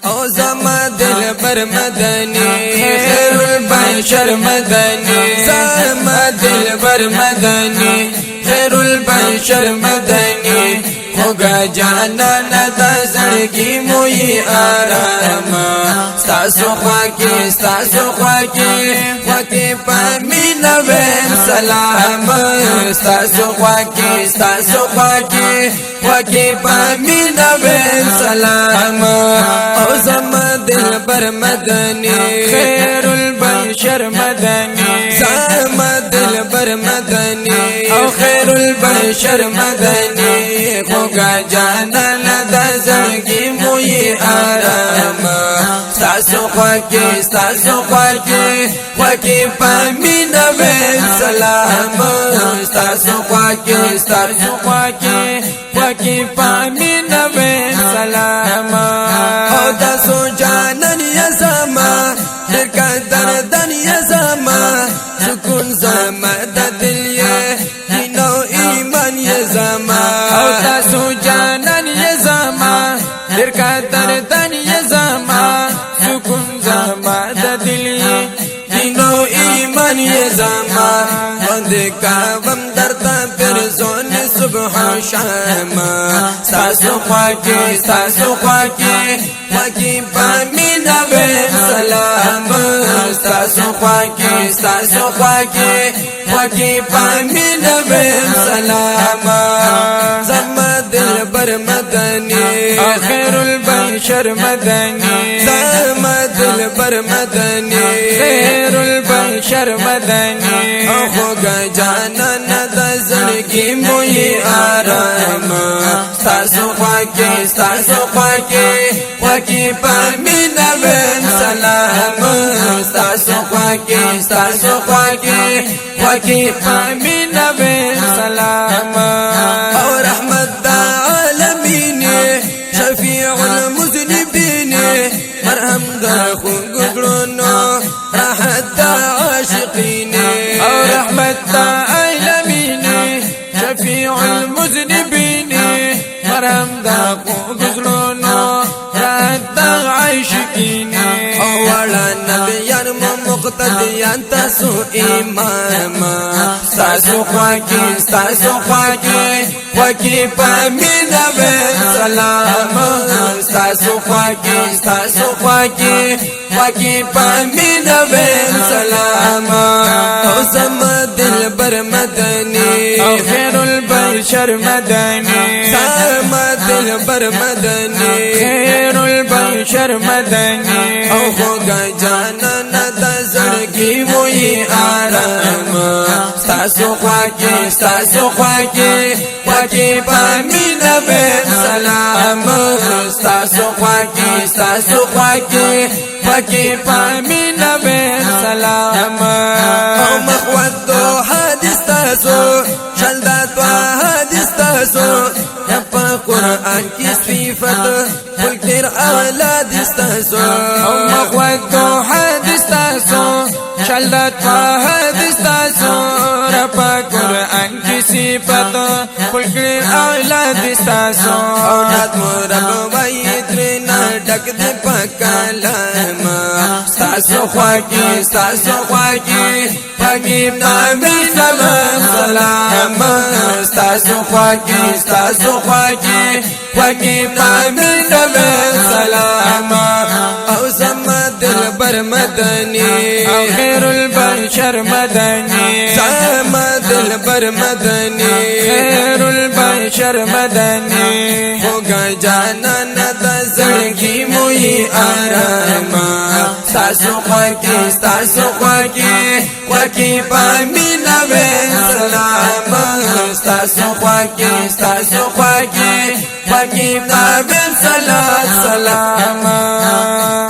او زما دل بر مدنی خیر البشر مدنی زما دل بر مدنی خیر البشر مدنی خوگا جانا ندا زڑگی موی آرام ستاسو خواکی پامین وین سلام ستاسو خواکی پامین وین سلام او زما دل بر مدنی خیر البشر مدنی زما دل بر مدنی او خیر البشر مدنی خوگا جانا لدا زڑگی موی آرام ستاسو خواکی پامین وین سلام ستاسو خواکی پامین وین سلام او تاسو جانن یزما درکا دردن یزما سکون زما د دل یې دینو ایمان یزما او تاسو جانن یزما درکا دردن یزما سکون زما د دل یې دینو ایمان یزما وند کاوم درتا پر زون صبح شام ستاسو خواکی پامین وین سلام ستاسو خواکی پامین وین سلام زما دل بر مدنی خیر البشر مدنی زما دل بر مدنی خیر البشر مدنی خوگا جانا ندا زڑگی موی آرام ستاسو خواکی پامین وین سلام ستاسو خواکی پامین وین سلام او رحمت دا عالمین شفیع المذنبین مرحم دا خوگلونو راحت دا عاشقین او رحمت دا عالمین شفیع المذنبین مرحم دا خوگلونو راحت دا عاشقین او والا نبیان مقتدیان تاسو امام ستاسو خواکی پامین وین سلام ستاسو خواکی پامین وین سلام او زما دل بر مدنی او خیر البشر مدنی زما دل بر مدنی خیر البشر مدنی او خوگا جانا ندا زڑگی موی آرام ستاسو خواکی پامین وین سلام ستاسو خواکی پامین وین سلام او مخوت دو حدیث تاسو شلدات و حدیث تاسو یپا قرآن کی صفت کلتر اعلا دستاسو او مخوت دو حدیث تاسو شلدات و حدیث تاسو رپا قرآن کی صفت کلتر اعلا دستاسو او نات مرب ویدرنا ڈک دی پکالام ستاسو خواکی پامین وین سلام ستاسو خواکی پامین وین سلام او زما دل بر مدنی او خیر البشر مدنی زما دل بر مدنی خیر البشر مدنی خوگا جانا ندا زڑگی موی آرام ستاسو خواکی پامین وین سلام ستاسو خواکی پامین سلام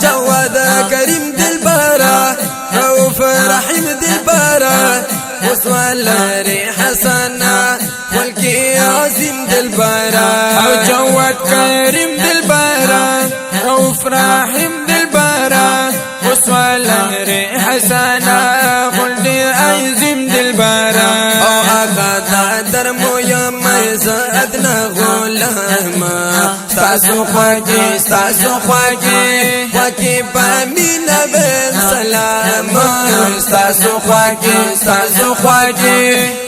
جواد کریم دل بارا روف رحیم دل بارا وسوال حسنا والکی عظیم دل بارا او جواد کریم دل بارا روف رحیم دل بارا وسوال حسنا والکی عظیم دل بارا او آقا در مویا مرزا ادنا غلام ستاسو خواږه ستاسو خواږه وکي پامینه بن سلام ستاسو خواږه ستاسو خواږه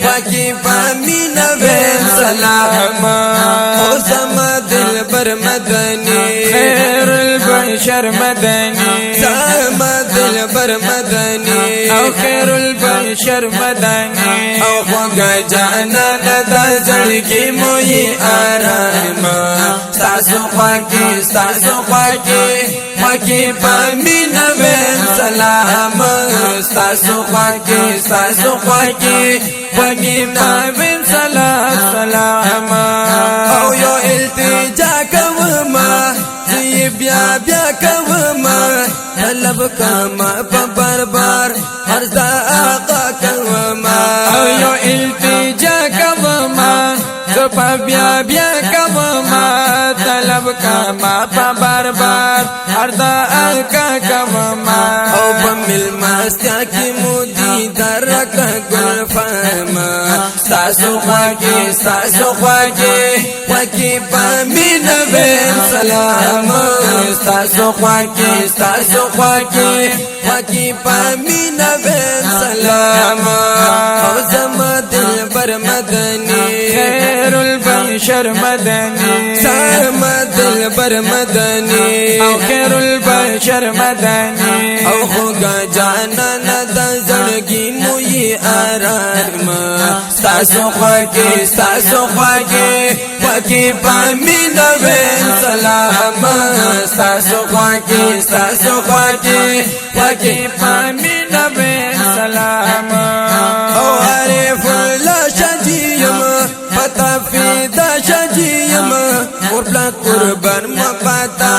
وکي پامینه بن سلام او زما دلبر مدني خير البشر مدني زما دلبر مدني او خير البشر مدني او خوږه جانا د زړګي مو یې آرام ستاسو خواږه ستاسو خواږه وکي پامینه بن سلام ستاسو خواږه ستاسو خواږه وکي بن سلام او یو التجا کوما زی بیا بیا کوما طلب کما په بار هر ځا آقا کوما او یو التجا کوما زپا بیا بیا کوما طلب کما په بار هر ځا آقا کوما او په مل ماستیا کی مودي درک ګل فما ستاسو خواږه ستاسو خواږه وکي پامینه بن سلام ستاسو خواږه ستاسو خواږه وکي پامینه بن سلام او زما دلبر مدني خير البشر مدني زما دلبر مدني او خير البشر مدني او خوږه جانا د زړګي مو یې آرام ستاسو خواږه ستاسو خواږه وکي پامینه بن سلام ستاسو خواږه ستاسو خواږه وکي پامینه بن سلام او عارف الله شجیم پتا فیدا شجیم ورپلا قربان مپاتا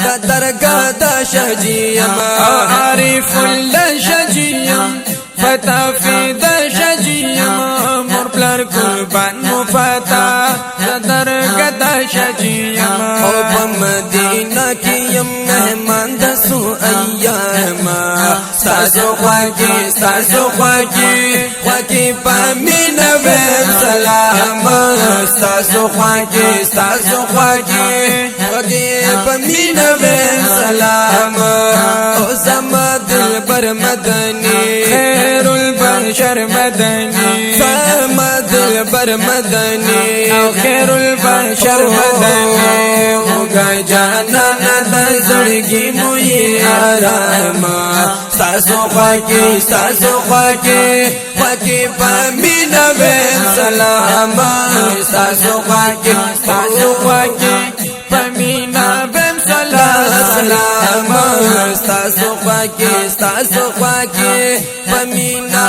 د درگاه د شجیم او عارف الله شجیم پتا فیدا شجیم مرپلر قربان مپاتا د درگاه د شجیم او په مدینه کې یم مهمان د سو ایام ستاسو خواږه ستاسو خواږه وکي پامینه بن سلام ستاسو خواږه ستاسو خواږه وکي پامینه بن سلام او زما دلبر مدني خير البشر مدني زما دلبر مدني او خير البشر مدني خوږه جانا د زړګي مو یې آرام ستاسو خواږه ستاسو خواږه وکي پامینه بن سلام ستاسو خواږه ستاسو خواږه پامینه بن سلام ستاسو خواږه ستاسو خواږه پامینه